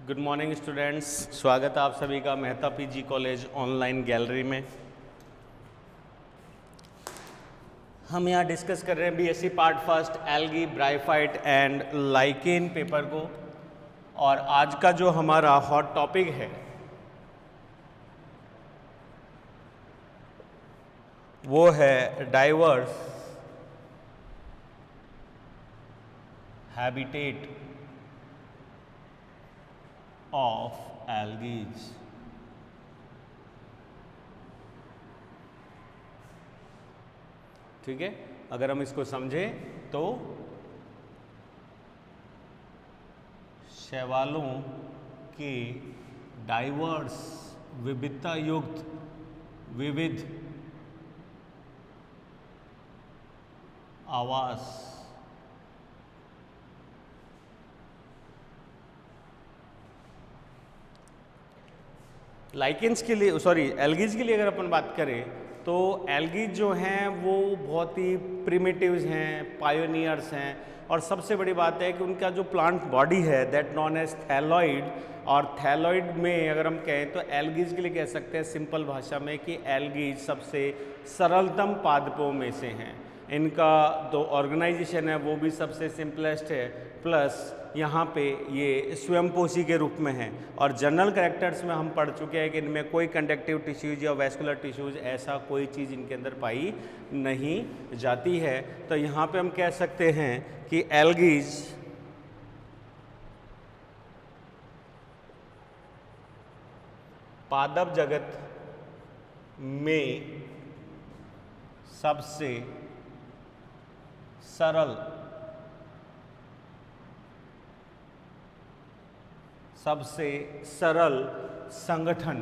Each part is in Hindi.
गुड मॉर्निंग स्टूडेंट्स, स्वागत है आप सभी का Mehta PG college online gallery में। हम यहाँ डिस्कस कर रहे हैं BSc part first algae, bryophyte and lichen paper को। और आज का जो हमारा हॉट टॉपिक है वो है डाइवर्स हैबिटेट ऑफ एल्गीज। ठीक है, अगर हम इसको समझें तो शैवालों के डाइवर्स विविधता युक्त विविध आवास लाइकेंस के लिए एल्गीज के लिए अगर अपन बात करें तो एल्गीज जो हैं वो बहुत ही प्रिमिटिव्स हैं, पायोनियर्स हैं। और सबसे बड़ी बात है कि उनका जो प्लांट बॉडी है दैट नॉन एज थैलॉइड, और थैलॉइड में अगर हम कहें तो एल्गीज के लिए कह सकते हैं सिंपल भाषा में कि एल्गीज सबसे सरलतम पादपों में से हैं। इनका जो ऑर्गेनाइजेशन है वो भी सबसे सिंपलेस्ट है, प्लस यहाँ पे ये स्वयंपोषी के रूप में है। और जनरल कैरेक्टर्स में हम पढ़ चुके हैं कि इनमें कोई कंडक्टिव टिश्यूज या वैस्कुलर टिश्यूज ऐसा कोई चीज़ इनके अंदर पाई नहीं जाती है। तो यहाँ पे हम कह सकते हैं कि एल्गीज पादप जगत में सबसे सरल, सबसे सरल संगठन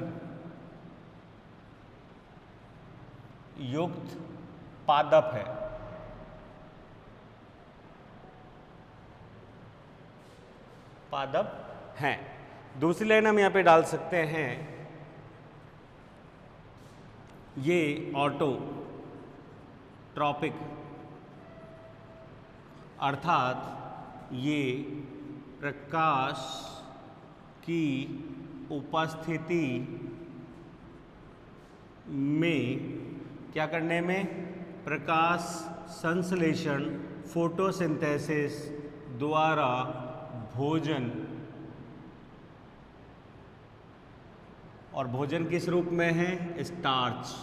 युक्त पादप है। पादप हैं। दूसरी लाइन हम यहाँ पे डाल सकते हैं, ये ऑटोट्रॉपिक, अर्थात ये प्रकाश की उपस्थिति में क्या करने में, प्रकाश संश्लेषण फोटोसिंथेसिस द्वारा भोजन, और भोजन किस रूप में है, स्टार्च,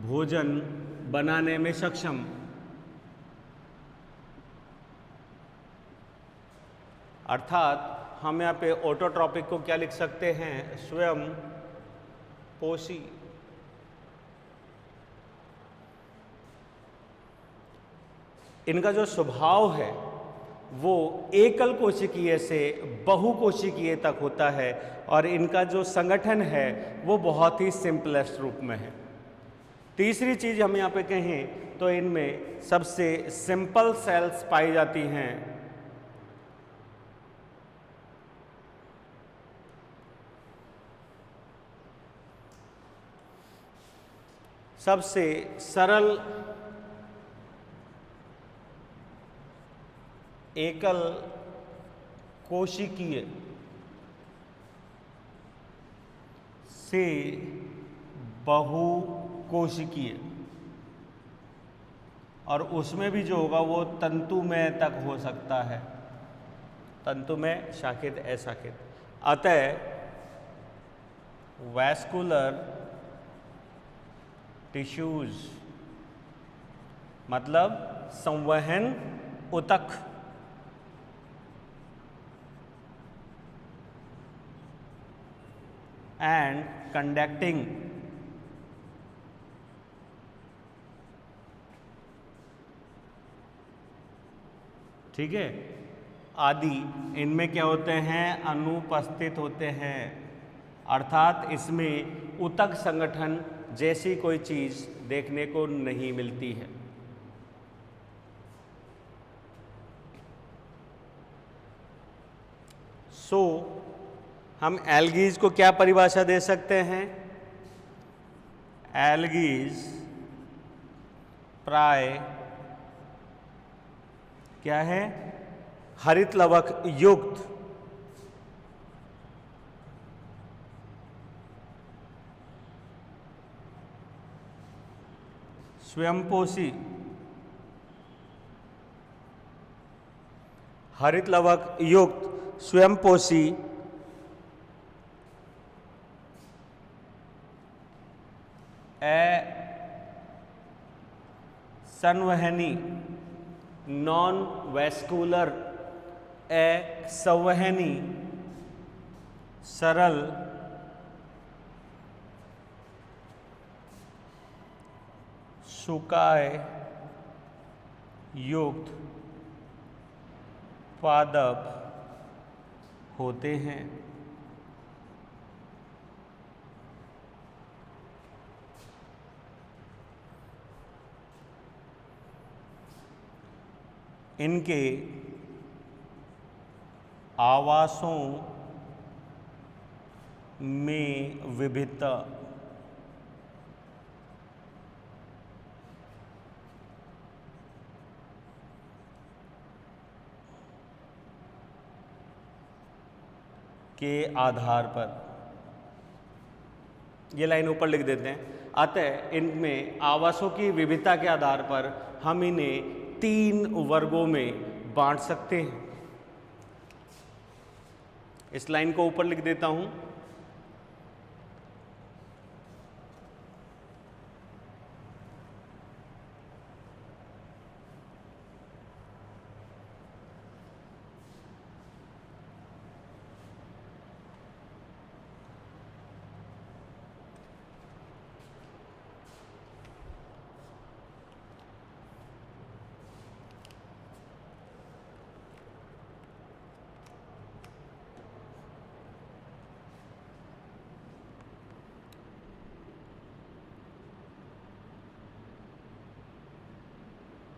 भोजन बनाने में सक्षम। अर्थात हम यहाँ पे ऑटोट्रॉपिक को क्या लिख सकते हैं, स्वयं पोषी। इनका जो स्वभाव है वो एकल कोशिकीय से बहुकोशिकीय तक होता है, और इनका जो संगठन है वो बहुत ही सिंपलेस्ट रूप में है। तीसरी चीज हम यहाँ पे कहें तो इनमें सबसे सिंपल सेल्स पाई जाती हैं। सबसे सरल एकल कोशिकीय से बहुकोशिकीय, और उसमें भी जो होगा वो तंतुमय तक हो सकता है, तंतुमय, शाखित, अशाखित। अतः वैस्कुलर टिश्यूज मतलब संवहन ऊतक, एंड कंडक्टिंग ठीक है आदि इनमें क्या होते हैं, अनुपस्थित होते हैं। अर्थात इसमें ऊतक संगठन जैसी कोई चीज देखने को नहीं मिलती है। हम एल्गीज को क्या परिभाषा दे सकते हैं, एल्गीज प्राय क्या है, हरित लवक युक्त स्वयंपोषी, हरित लवक युक्त स्वयंपोषी संवहनी, नॉन वैस्कुलर संवहनी, सरल सुकाय युक्त पादप होते हैं। इनके आवासों में विविधता के आधार पर, ये लाइन ऊपर लिख देते हैं, अतः इनमें आवासों की विविधता के आधार पर हम इन्हें 3 वर्गों में बांट सकते हैं। इस लाइन को ऊपर लिख देता हूं।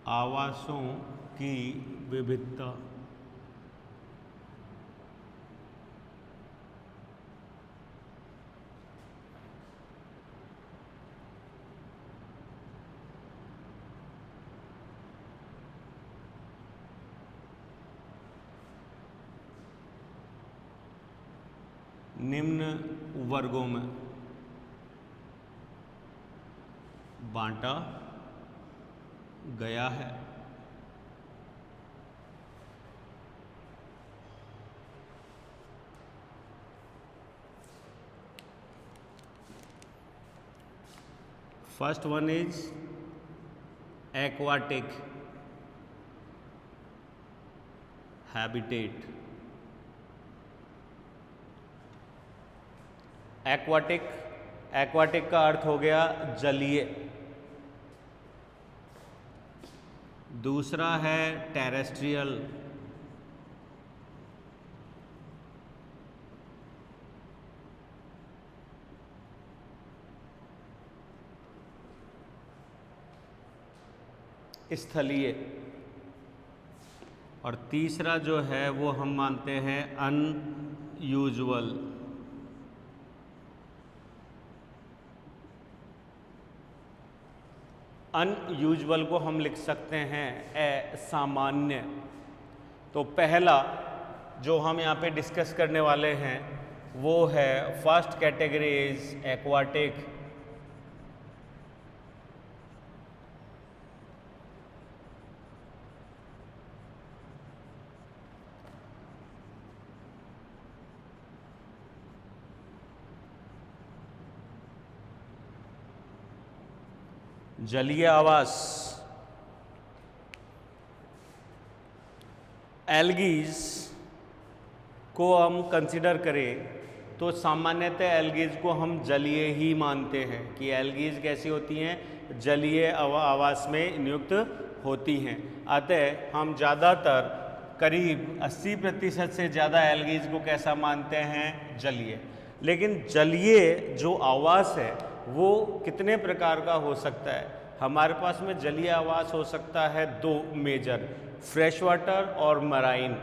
आवासों की विविधता, निम्न वर्गों में बांटा गया है। First one is aquatic habitat. Aquatic का अर्थ हो गया जलीय। दूसरा है टेरेस्ट्रियल। स्थलीय। और तीसरा जो है वो हम मानते हैं अनयूजुअल। अनयूजुअल को हम लिख सकते हैं असामान्य। तो पहला जो हम यहाँ पे डिस्कस करने वाले हैं वो है फर्स्ट कैटेगरी इज एक्वाटिक। जलीय आवास। एल्गीज को हम कंसिडर करें तो सामान्यतः एल्गीज को हम जलीय ही मानते हैं कि एल्गीज कैसी होती हैं, जलीय आवास में नियुक्त होती हैं। अतः हम ज़्यादातर करीब 80% से ज़्यादा एल्गीज को कैसा मानते हैं, जलीय। लेकिन जलीय जो आवास है वो कितने प्रकार का हो सकता है? हमारे पास में जलीय आवास हो सकता है 2 मेजर, फ्रेश वाटर और मराइन,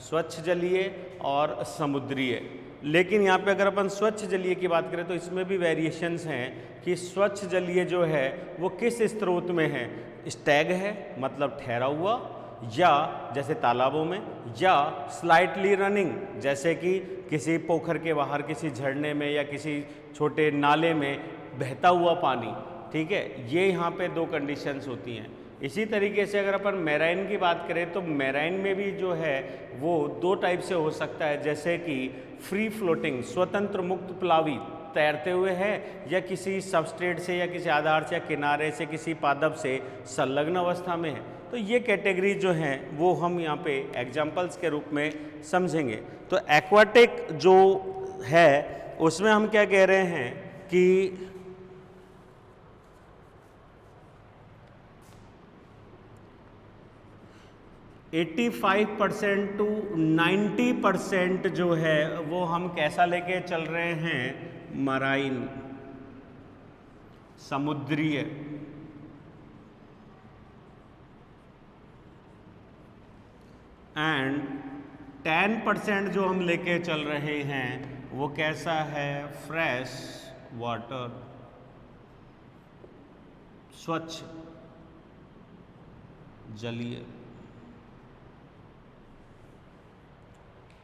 स्वच्छ जलीय और समुद्रीय। लेकिन यहाँ पे अगर अपन स्वच्छ जलीय की बात करें तो इसमें भी वेरिएशंस हैं कि स्वच्छ जलीय जो है वो किस स्रोत में है, स्टैग है मतलब ठहरा हुआ, या जैसे तालाबों में, या स्लाइटली रनिंग जैसे कि किसी पोखर के बाहर किसी झरने में या किसी छोटे नाले में बहता हुआ पानी, ठीक है, ये यहाँ पे दो कंडीशंस होती हैं। इसी तरीके से अगर अपन मैराइन की बात करें तो मैराइन में भी जो है वो दो टाइप से हो सकता है, जैसे कि फ्री फ्लोटिंग स्वतंत्र मुक्त प्लावी तैरते हुए है, या किसी सबस्ट्रेट से या किसी आधार से या किनारे से किसी पादप से संलग्न अवस्था में है। तो ये कैटेगरी जो हैं वो हम यहाँ पे एग्जाम्पल्स के रूप में समझेंगे। तो एक्वाटिक जो है उसमें हम क्या कह रहे हैं कि 85% टू 90% जो है वो हम कैसा लेके चल रहे हैं, मराइन, समुद्रीय, एंड 10% जो हम लेके चल रहे हैं वो कैसा है, फ्रेश वाटर, स्वच्छ जलीय।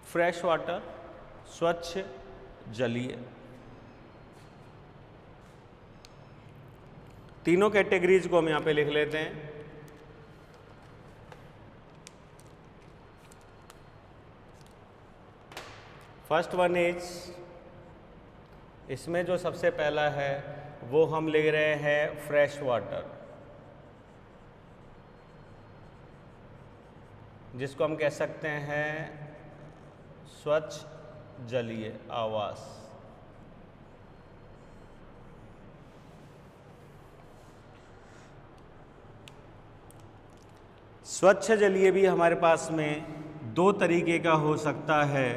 फ्रेश वाटर, स्वच्छ जलीय, तीनों कैटेगरीज को हम यहां पे लिख लेते हैं। फर्स्ट वन इज, इसमें जो सबसे पहला है वो हम लिख रहे हैं फ्रेश वाटर, जिसको हम कह सकते हैं स्वच्छ जलीय आवास। स्वच्छ जलीय भी हमारे पास में दो तरीके का हो सकता है।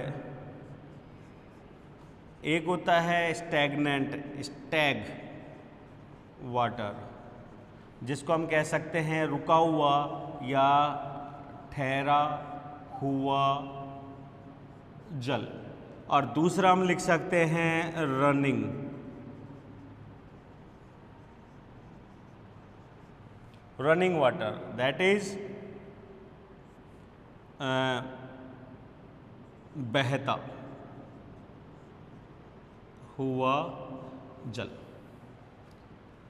एक होता है स्टैग्नेंट, स्टैग वाटर, जिसको हम कह सकते हैं रुका हुआ या ठहरा हुआ जल, और दूसरा हम लिख सकते हैं running, running water, that is बहता हुआ जल।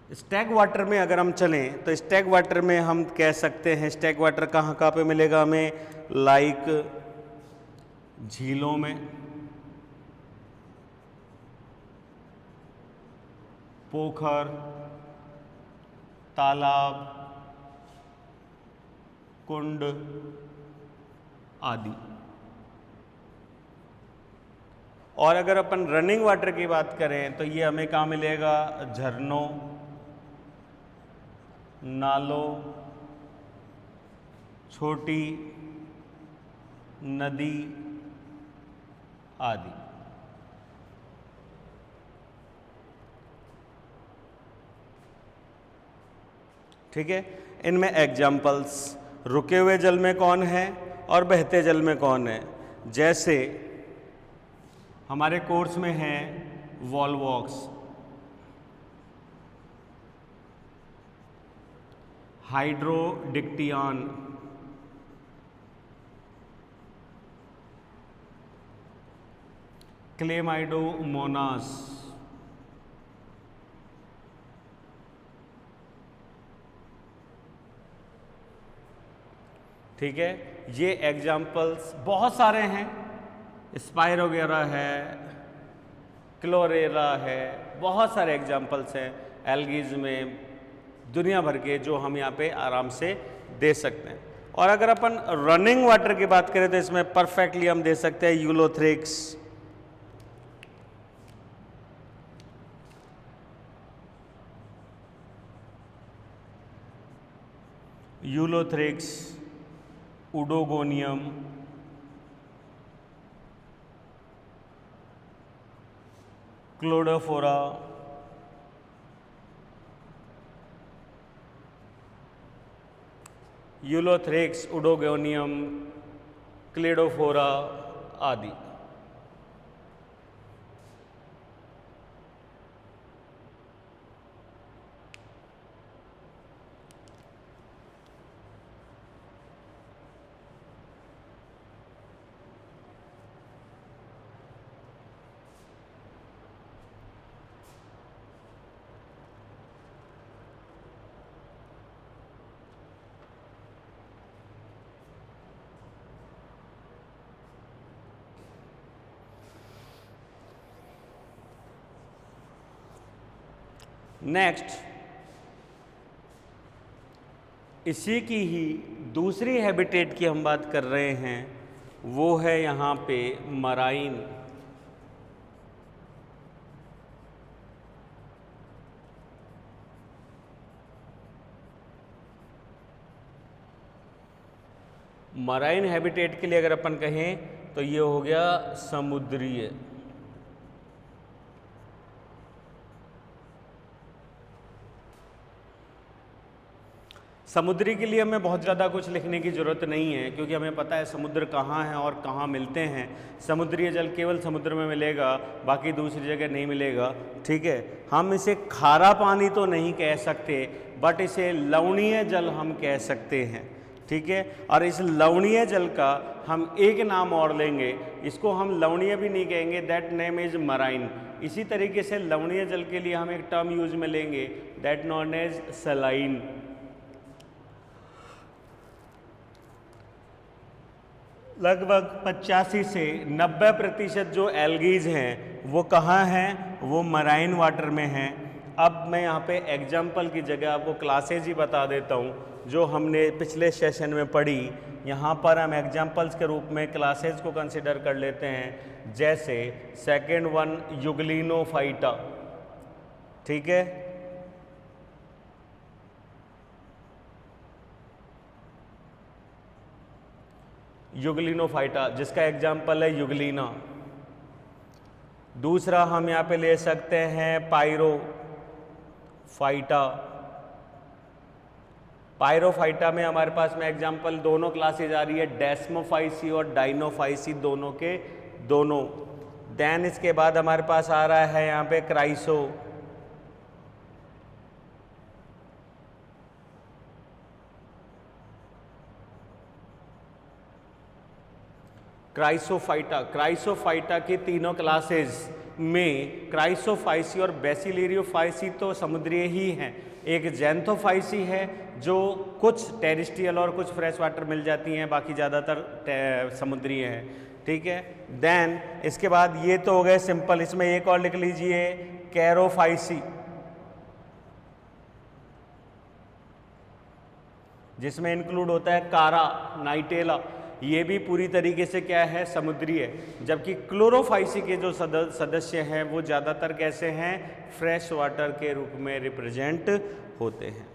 स्टैग वाटर में अगर हम चलें तो स्टैग वाटर में हम कह सकते हैं, स्टैग वाटर कहाँ कहाँ पे मिलेगा हमें, लाइक झीलों में, पोखर, तालाब, कुंड आदि। और अगर अपन रनिंग वाटर की बात करें तो ये हमें कहाँ मिलेगा, झरनों, नालों, छोटी नदी आदि। ठीक है, इनमें एग्जाम्पल्स रुके हुए जल में कौन है और बहते जल में कौन है। जैसे हमारे कोर्स में है वॉल्वॉक्स, हाइड्रोडिक्टियन, क्लेमाइडोमोनास, ठीक है। ये एग्जाम्पल्स बहुत सारे हैं, स्पाइरोगेरा है, क्लोरेरा है, बहुत सारे एग्जाम्पल्स हैं एल्गीज में दुनिया भर के, जो हम यहाँ पे आराम से दे सकते हैं। और अगर अपन रनिंग वाटर की बात करें तो इसमें परफेक्टली हम दे सकते हैं Ulothrix, Ulothrix, Oedogonium, Cladophora, Ulothrix, Oedogonium, Cladophora आदि। नेक्स्ट, इसी की ही दूसरी हैबिटेट की हम बात कर रहे हैं, वो है यहाँ पे मराइन। मराइन हैबिटेट के लिए अगर अपन कहें तो ये हो गया समुद्रीय। समुद्री के लिए हमें बहुत ज़्यादा कुछ लिखने की ज़रूरत नहीं है, क्योंकि हमें पता है समुद्र कहाँ है और कहाँ मिलते हैं। समुद्रीय जल केवल समुद्र में मिलेगा, बाकी दूसरी जगह नहीं मिलेगा। ठीक है, हम इसे खारा पानी तो नहीं कह सकते, बट इसे लवणीय जल हम कह सकते हैं। ठीक है, और इस लवणीय जल का हम एक नाम और लेंगे, इसको हम लवणीय भी नहीं कहेंगे, दैट नेम इज मराइन। इसी तरीके से लवणीय जल के लिए हम एक टर्म यूज में लेंगे, दैट नॉन एज सलाइन। लगभग 85 से 90% जो एल्गीज हैं वो कहाँ हैं, वो मराइन वाटर में हैं। अब मैं यहाँ पे एग्जाम्पल की जगह आपको क्लासेज ही बता देता हूँ जो हमने पिछले सेशन में पढ़ी। यहाँ पर हम एग्जाम्पल्स के रूप में क्लासेज को कंसिडर कर लेते हैं, जैसे सेकेंड वन यूग्लिनोफाइटा। ठीक है, यूग्लिनोफाइटा जिसका एग्जाम्पल है यूग्लिना। दूसरा हम यहाँ पे ले सकते हैं पायरोफाइटा। पायरोफाइटा में हमारे पास में एग्जाम्पल दोनों क्लासेज आ रही है, डेस्मोफाइसी और डाइनोफाइसी, दोनों के दोनों। देन इसके बाद हमारे पास आ रहा है यहाँ पे क्राइसो। क्राइसोफाइटा। क्राइसोफाइटा के तीनों क्लासेस में क्राइसोफाइसी और बेसिलेरियोफाइसी तो समुद्रीय ही हैं। एक जैंथोफाइसी है जो कुछ टेरिस्ट्रियल और कुछ फ्रेश वाटर मिल जाती हैं, बाकी ज़्यादातर समुद्रीय हैं। ठीक है, देन इसके बाद ये तो हो गए सिंपल, इसमें एक और लिख लीजिए कैरोफाइसी, जिसमें इंक्लूड होता है कारा, नाइटेला, ये भी पूरी तरीके से क्या है, समुद्री है। जबकि क्लोरोफाइसी के जो सदस्य हैं वो ज़्यादातर कैसे हैं, फ्रेश वाटर के रूप में रिप्रेजेंट होते हैं।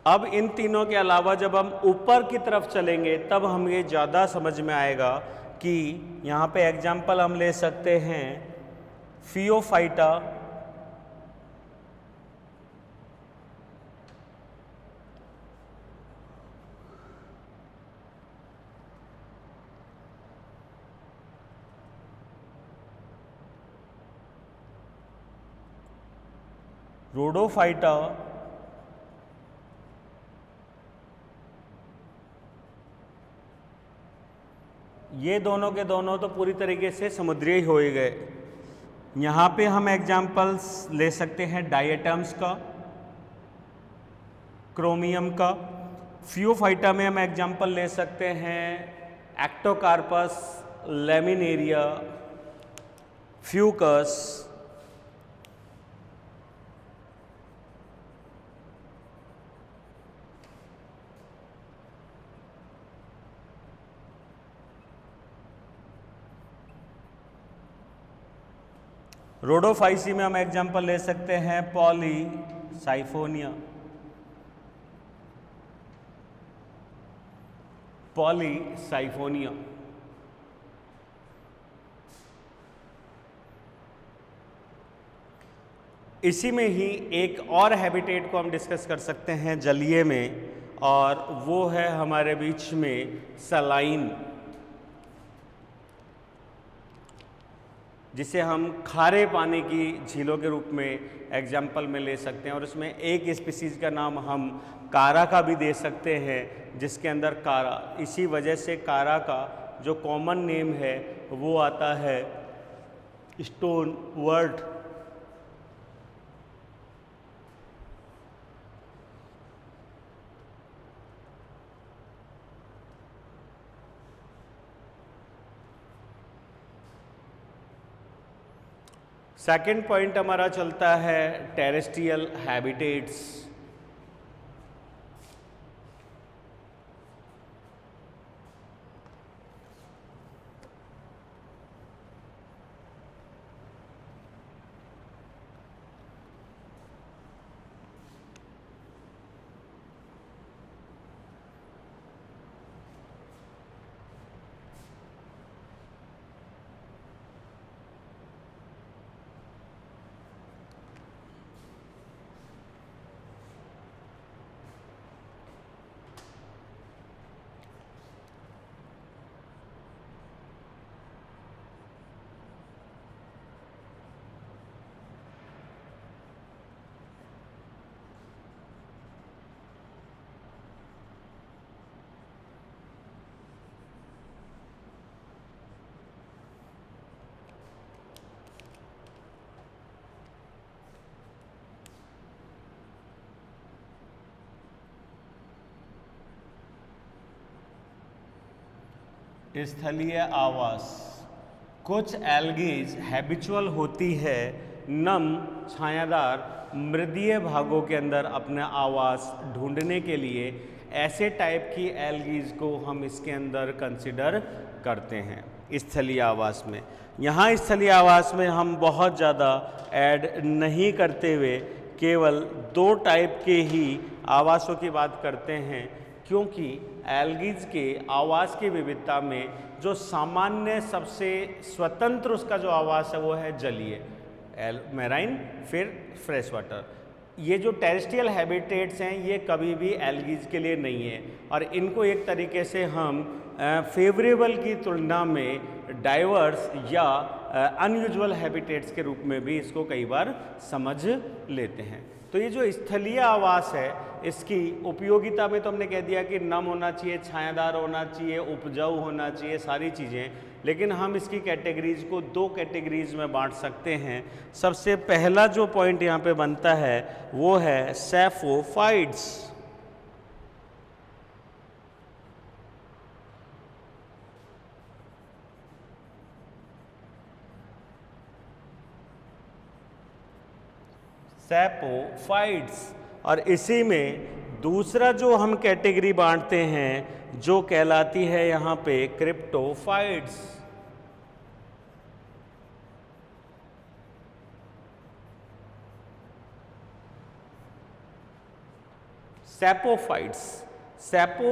अब इन तीनों के अलावा जब हम ऊपर की तरफ चलेंगे तब हमें ज़्यादा समझ में आएगा कि यहाँ पे एग्जाम्पल हम ले सकते हैं फियोफाइटा, रोडोफाइटा, ये दोनों के दोनों तो पूरी तरीके से समुद्री हो ही गए। यहाँ पे हम एग्जाम्पल्स ले सकते हैं डायटम्स का, क्रोमियम का। फियोफाइटा में हम एग्जाम्पल ले सकते हैं एक्टोकार्पस, लेमिनेरिया, फ्यूकस। रोडोफाइसी में हम एग्जाम्पल ले सकते हैं पॉलीसाइफोनिया, पॉलीसाइफोनिया। इसी में ही एक और हैबिटेट को हम डिस्कस कर सकते हैं जलीय में, और वो है हमारे बीच में सलाइन, जिसे हम खारे पानी की झीलों के रूप में एग्जाम्पल में ले सकते हैं। और उसमें एक स्पीसीज का नाम हम कारा का भी दे सकते हैं, जिसके अंदर कारा, इसी वजह से कारा का जो कॉमन नेम है वो आता है स्टोन वर्ट। सेकंड पॉइंट हमारा चलता है टेरेस्ट्रियल हैबिटेट्स। स्थलीय आवास। कुछ एल्गीज हैबिचुअल होती है नम छायादार मृदीय भागों के अंदर अपना आवास ढूंढने के लिए। ऐसे टाइप की एल्गीज को हम इसके अंदर कंसिडर करते हैं स्थलीय आवास में। यहाँ स्थलीय आवास में हम बहुत ज़्यादा ऐड नहीं करते हुए केवल 2 टाइप के ही आवासों की बात करते हैं, क्योंकि एल्गीज के आवास की विविधता में जो सामान्य सबसे स्वतंत्र उसका जो आवास है वो है जलीय, मैराइन, फिर फ्रेश वाटर। ये जो टेरेस्ट्रियल हैबिटेट्स हैं ये कभी भी एल्गीज के लिए नहीं है, और इनको एक तरीके से हम फेवरेबल की तुलना में डाइवर्स या अनयूजुअल हैबिटेट्स के रूप में भी इसको कई बार समझ लेते हैं। तो ये जो स्थलीय आवास है इसकी उपयोगिता में तो हमने कह दिया कि नम होना चाहिए, छायादार होना चाहिए, उपजाऊ होना चाहिए, सारी चीज़ें। लेकिन हम इसकी कैटेगरीज को 2 कैटेगरीज में बांट सकते हैं। सबसे पहला जो पॉइंट यहाँ पे बनता है वो है सैफोफाइट्स। सैपोफाइट्स। और इसी में दूसरा जो हम कैटेगरी बांटते हैं जो कहलाती है यहाँ पे क्रिप्टोफाइट्स। सैपोफाइट्स। सैपो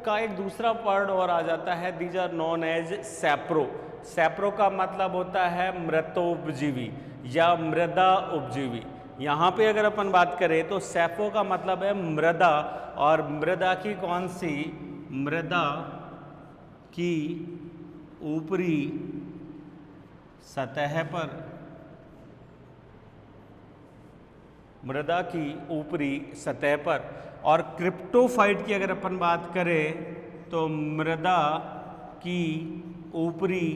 का एक दूसरा वर्ड और आ जाता है, these are known as sapro. Sapro का मतलब होता है मृतोपजीवी या मृदा उपजीवी। यहाँ पे अगर अपन बात करें तो सैफो का मतलब है मृदा, और मृदा की कौन सी? मृदा की ऊपरी सतह पर, मृदा की ऊपरी सतह पर। और क्रिप्टोफाइट की अगर अपन बात करें तो मृदा की ऊपरी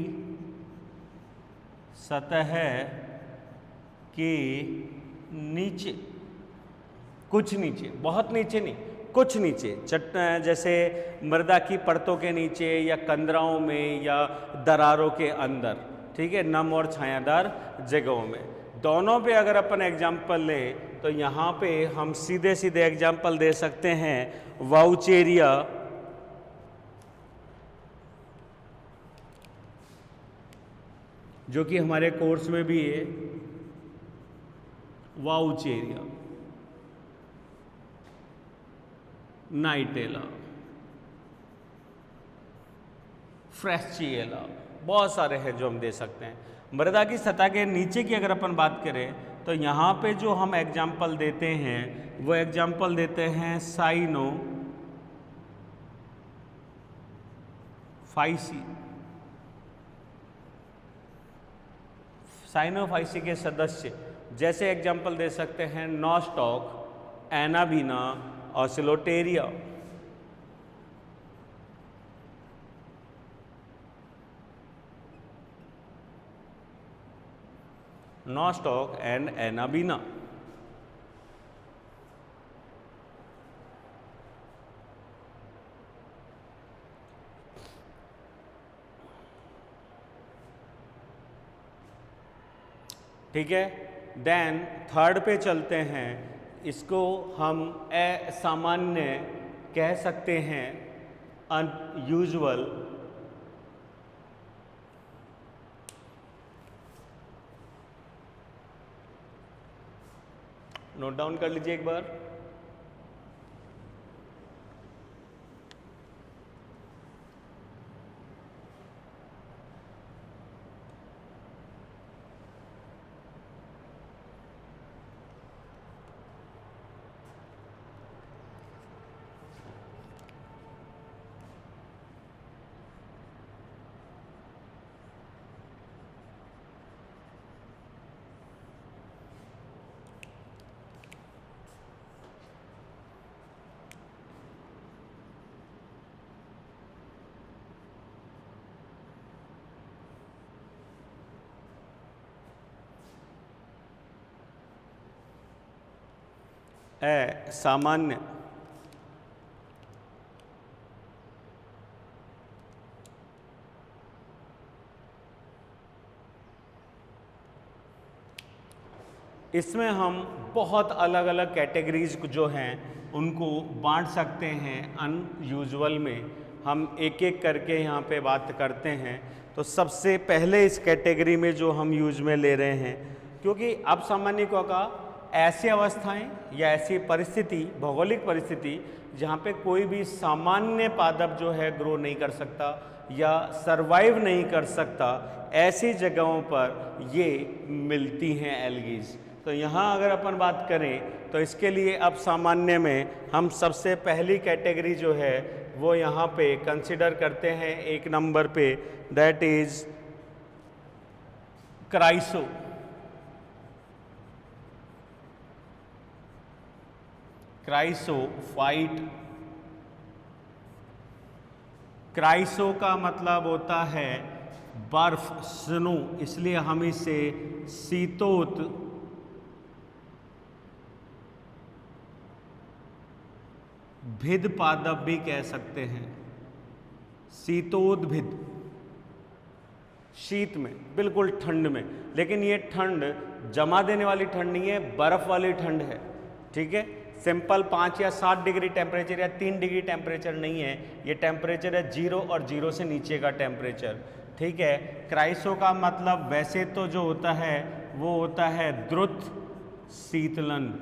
सतह के नीचे, कुछ नीचे, बहुत नीचे नहीं, कुछ नीचे, जैसे मृदा की परतों के नीचे या कंदराओं में या दरारों के अंदर, ठीक है, नम और छायादार जगहों में। दोनों पे अगर अपन एग्जाम्पल लें तो यहाँ पे हम सीधे सीधे एग्जाम्पल दे सकते हैं वाउचेरिया, जो कि हमारे कोर्स में भी है, वाउचेरिया, नाइटेला, फ्रेस्चिएला, बहुत सारे हैं जो हम दे सकते हैं। मृदा की सतह के नीचे की अगर अपन बात करें तो यहाँ पे जो हम एग्जाम्पल देते हैं वो एग्जाम्पल देते हैं साइनोफाइसी। साइनोफाइसी के सदस्य जैसे एग्जाम्पल दे सकते हैं Nostoc, Anabaena, Oscillatoria. Nostoc and Anabaena. ठीक है। देन थर्ड पे चलते हैं, इसको हम असामान्य कह सकते हैं, अनयूजुअल। नोट डाउन कर लीजिए एक बार। सामान्य, इसमें हम बहुत अलग अलग कैटेगरीज जो हैं उनको बांट सकते हैं अनयूजुअल में। हम एक एक करके यहाँ पे बात करते हैं। तो सबसे पहले इस कैटेगरी में जो हम यूज में ले रहे हैं, क्योंकि अपसामान्य का ऐसी अवस्थाएं या ऐसी परिस्थिति, भौगोलिक परिस्थिति जहाँ पे कोई भी सामान्य पादप जो है ग्रो नहीं कर सकता या सरवाइव नहीं कर सकता, ऐसी जगहों पर ये मिलती हैं एल्गीज। तो यहाँ अगर अपन बात करें तो इसके लिए अब सामान्य में हम सबसे पहली कैटेगरी जो है वो यहाँ पे कंसिडर करते हैं एक नंबर पे, दैट इज क्राइसो। क्राइसोफाइट। क्राइसो का मतलब होता है बर्फ, स्नो, इसलिए हम इसे शीतोत भिद पादप भी कह सकते हैं। शीतोद्भिद, शीत में, बिल्कुल ठंड में, लेकिन ये ठंड जमा देने वाली ठंड नहीं है, बर्फ वाली ठंड है। ठीक है, सिंपल 5 या 7 डिग्री टेम्परेचर या 3 डिग्री टेम्परेचर नहीं है, ये टेम्परेचर है 0 और 0 से नीचे का टेम्परेचर। ठीक है, क्राइसो का मतलब वैसे तो जो होता है वो होता है द्रुत शीतलन,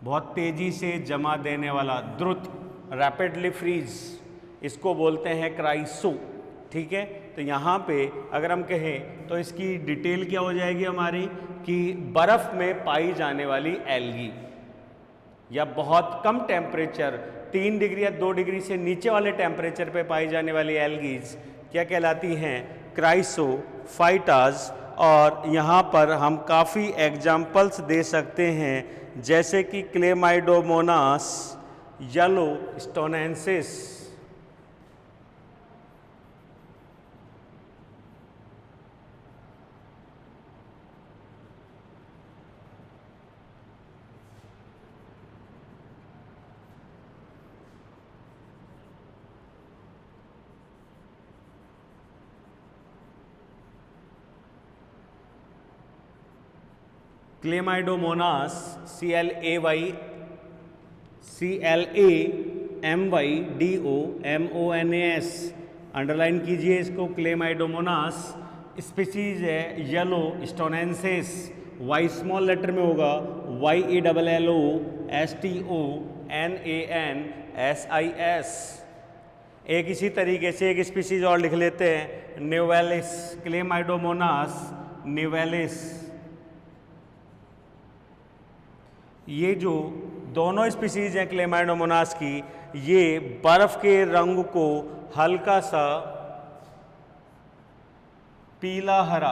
बहुत तेजी से जमा देने वाला, द्रुत, रैपिडली फ्रीज, इसको बोलते हैं क्राइसो। ठीक है, तो यहाँ पे अगर हम कहें तो इसकी डिटेल क्या हो जाएगी हमारी कि बर्फ में पाई जाने वाली एल्गी या बहुत कम टेम्परेचर 3 डिग्री या 2 डिग्री से नीचे वाले टेम्परेचर पे पाई जाने वाली एल्गीज क्या कहलाती हैं? क्राइसोफाइटास। और यहाँ पर हम काफ़ी एग्जाम्पल्स दे सकते हैं, जैसे कि chlamydomonas, yellowstonensis, chlamydomonas, CLAMYDOMONAS, underline कीजिए इसको। क्लेमाइडोमोनास स्पीसीज है yellowstonensis, Y small letter में होगा, YELLOSTONANSIS। एक इसी तरीके से एक स्पीसीज और लिख लेते हैं, निवेलिस, क्लेमाइडोमोनास निवेलिस। ये जो दोनों स्पीसीज हैं क्लेमाइडोमोनास की, ये बर्फ के रंग को हल्का सा पीला हरा